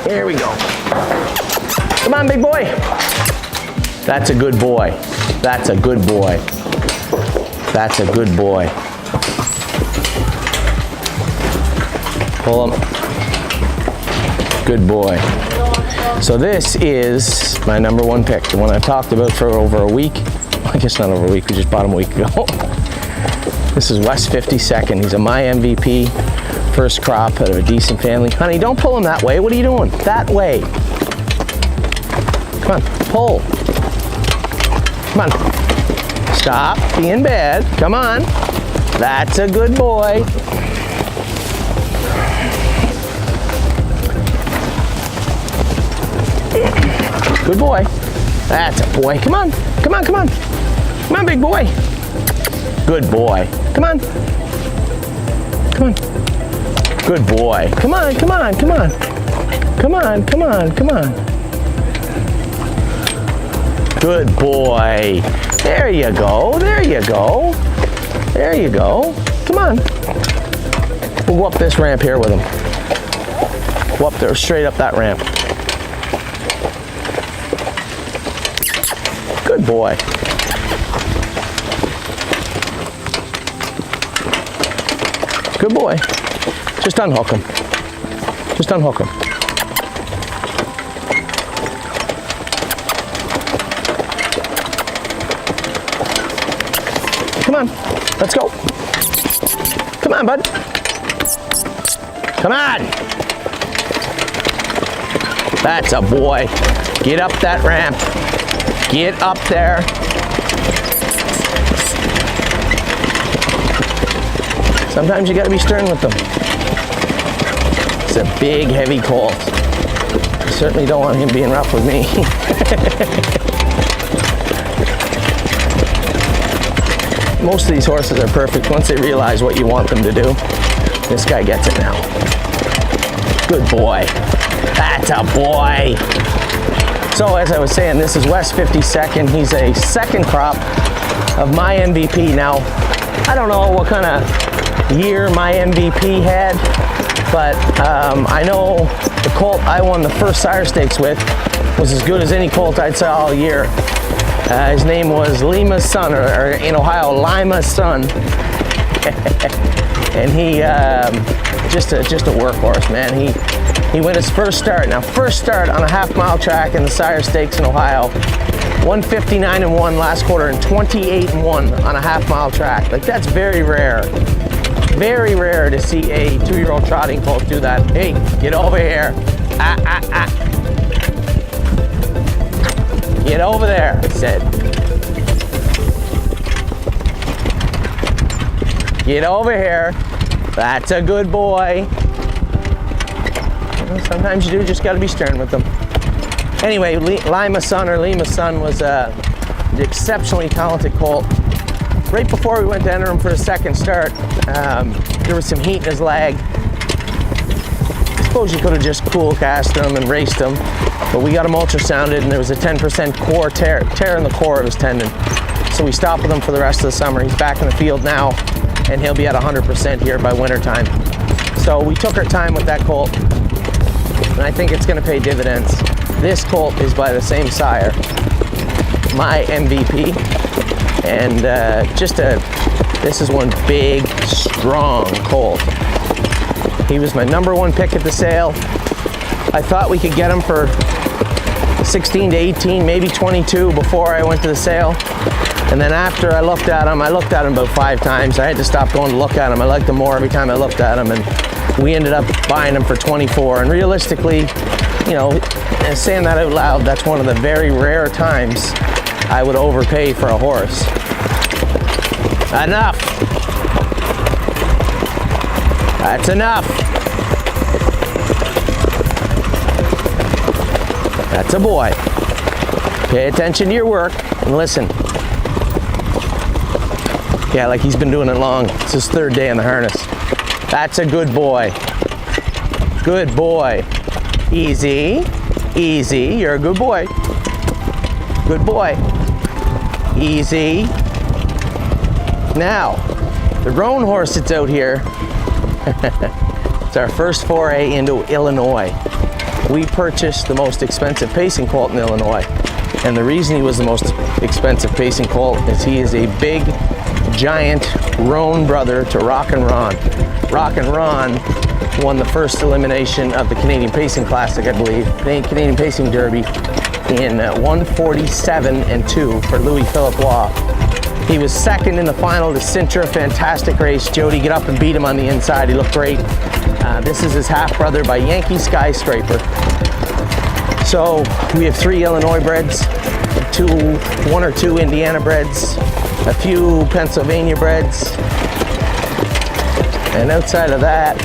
Here we go. Come on, big boy. That's a good boy. That's a good boy. That's a good boy. Pull him. Good boy. So this is my number one pick, the one I've talked about for over a week. I guess not over a week, we just bought him a week ago. This is West 52nd. He's a my MVP, first crop out of a decent family. Honey, don't pull him that way. What are you doing? That way. Come on, pull. Come on. Stop being bad. Come on. That's a good boy. Good boy. That's a boy. Come on. Come on, come on. Come on, big boy. Good boy. Come on. Come on. Good boy. Come on, come on, come on. Come on, come on, come on. Good boy. There you go. There you go. There you go. Come on. We'll go up this ramp here with him. Go up there, straight up that ramp. Good boy. Good boy. Just unhook him. Just unhook him. Come on. Let's go. Come on, bud. Come on. That's a boy. Get up that ramp. Get up there. Sometimes you gotta be stern with them. It's a big, heavy colt. I certainly don't want him being rough with me. Most of these horses are perfect once they realize what you want them to do. This guy gets it now. Good boy. That's a boy. So as I was saying, this is West 52nd. He's a second crop of my MVP. Now, I don't know what kind of year my MVP had, but I know the colt I won the first sire stakes with was as good as any colt I'd saw all year. His name was Lima's Son, or in Ohio, Lima's Son. And he, just a workhorse, man. He went his first start. Now, first start on a half-mile track in the Sire Stakes in Ohio. 159-1 last quarter and 28-1 on a half-mile track. Like, that's very rare. Very rare to see a 2-year-old trotting colt do that. Hey, get over here. Get over there, I said. Get over here. That's a good boy. Sometimes you do just got to be stern with them. Anyway, Lima's Son was an exceptionally talented colt. Right before we went to enter him for a second start, there was some heat in his leg. I suppose you could have just cool cast him and raced him, but we got him ultrasounded and there was a 10% core tear in the core of his tendon. So we stopped with him for the rest of the summer. He's back in the field now, and he'll be at 100% here by winter time. So we took our time with that colt, and I think it's going to pay dividends. This colt is by the same sire, my MVP, and this is one big, strong colt. He was my number one pick at the sale. I thought we could get him for 16 to 18, maybe 22 before I went to the sale. And then after I looked at him about 5 times. I had to stop going to look at him. I liked him more every time I looked at him, and we ended up buying him for 24. And realistically, you know, and saying that out loud, that's one of the very rare times I would overpay for a horse. Enough. That's enough. That's a boy. Pay attention to your work and listen. Yeah, like he's been doing it long. It's his 3rd day in the harness. That's a good boy. Good boy. Easy. Easy. You're a good boy. Good boy. Easy. Now, the roan horse that's out here, it's our first foray into Illinois. we purchased the most expensive pacing colt in Illinois. And the reason he was the most expensive pacing colt is he is a big, giant roan brother to Rock and Ron. Rock and Ron won the first elimination of the Canadian Pacing Classic, I believe, Canadian Pacing Derby in 147-2 for Louis Philippe Law. He was second in the final to Cintra, fantastic race. Jody get up and beat him on the inside, he looked great. This is his half brother by Yankee Skyscraper. So we have 3 Illinois breds, 1 or 2 Indiana breds, a few Pennsylvania breds, and outside of that,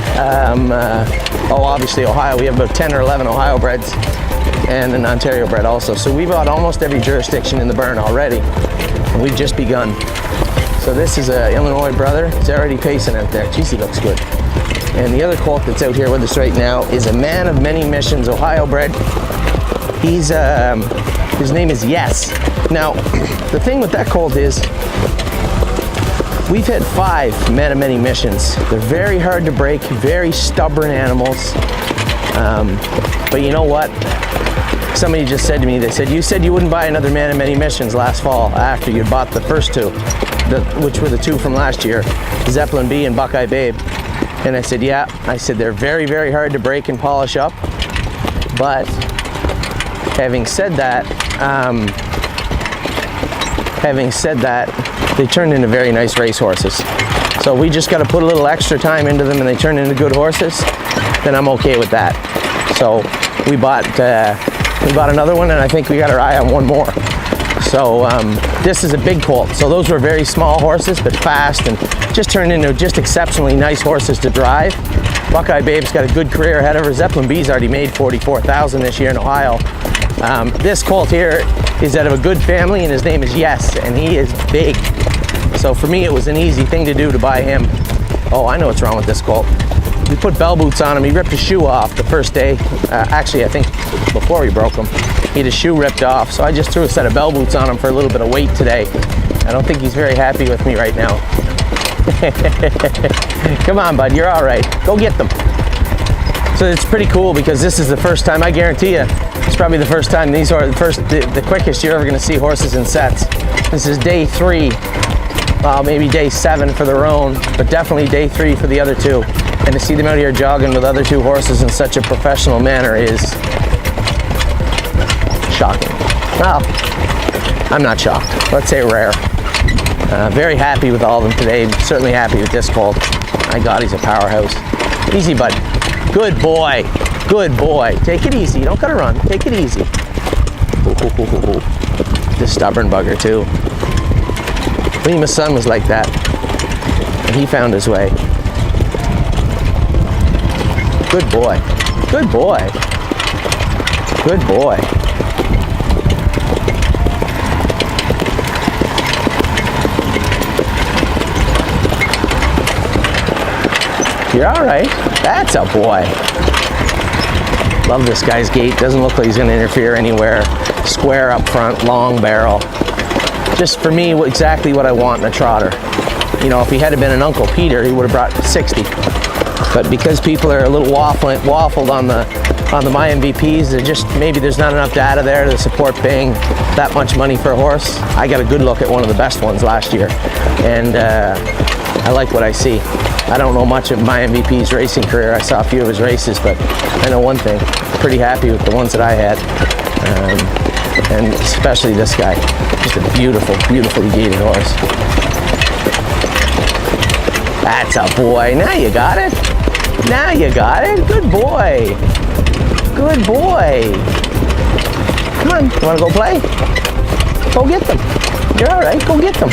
obviously Ohio, we have about 10 or 11 Ohio breds and an Ontario bred also. So we've got almost every jurisdiction in the burn already, and we've just begun. So this is an Illinois brother. He's already pacing out there. Geez, he looks good. And the other colt that's out here with us right now is a man of many missions, Ohio bred. He's, his name is Yes. Now, the thing with that colt is, we've had 5 men of many missions. They're very hard to break, very stubborn animals. But you know what? Somebody just said to me, they said, you said you wouldn't buy another man of many missions last fall after you bought the first 2, which were the 2 from last year, Zeppelin B and Buckeye Babe. And I said, yeah. I said, they're very, very hard to break and polish up. But having said that, they turned into very nice race horses. So we just got to put a little extra time into them and they turn into good horses, then I'm okay with that. So we bought another one, and I think we got our eye on one more. So this is a big colt. So those were very small horses, but fast, and just turned into just exceptionally nice horses to drive. Buckeye Babe's got a good career ahead of her. Zeppelin B's already made $44,000 this year in Ohio. This colt here is out of a good family, and his name is Yes, and he is big. So for me, it was an easy thing to do to buy him. Oh, I know what's wrong with this colt. We put bell boots on him. He ripped his shoe off the first day. Actually, I think before we broke him, he had his shoe ripped off. So I just threw a set of bell boots on him for a little bit of weight today. I don't think he's very happy with me right now. Come on, bud, you're all right. Go get them. So it's pretty cool because this is the first time, I guarantee you, it's probably the first time these are the quickest you're ever going to see horses in sets. This is day 3. Maybe day 7 for the roan, but definitely day 3 for the other 2. And to see them out here jogging with other 2 horses in such a professional manner is shocking. Well, I'm not shocked. Let's say rare. Very happy with all of them today. Certainly happy with this colt. My God, he's a powerhouse. Easy, bud. Good boy. Good boy. Take it easy. You don't gotta run. Take it easy. Ooh. This stubborn bugger too. Lima's son was like that, and he found his way. Good boy. Good boy. Good boy. You're all right. That's a boy. Love this guy's gait. Doesn't look like he's going to interfere anywhere. Square up front, long barrel. Just for me, exactly what I want in a trotter. You know, if he had been an Uncle Peter, he would have brought 60. But because people are a little waffled on the My MVPs, maybe there's not enough data there to support paying that much money for a horse. I got a good look at one of the best ones last year, and I like what I see. I don't know much of My MVP's racing career. I saw a few of his races, but I know one thing. Pretty happy with the ones that I had. And especially this guy. Just a beautiful, beautifully gaited horse. That's a boy. Now you got it. Now you got it. Good boy. Good boy. Come on. You want to go play? Go get them. You're all right. Go get them.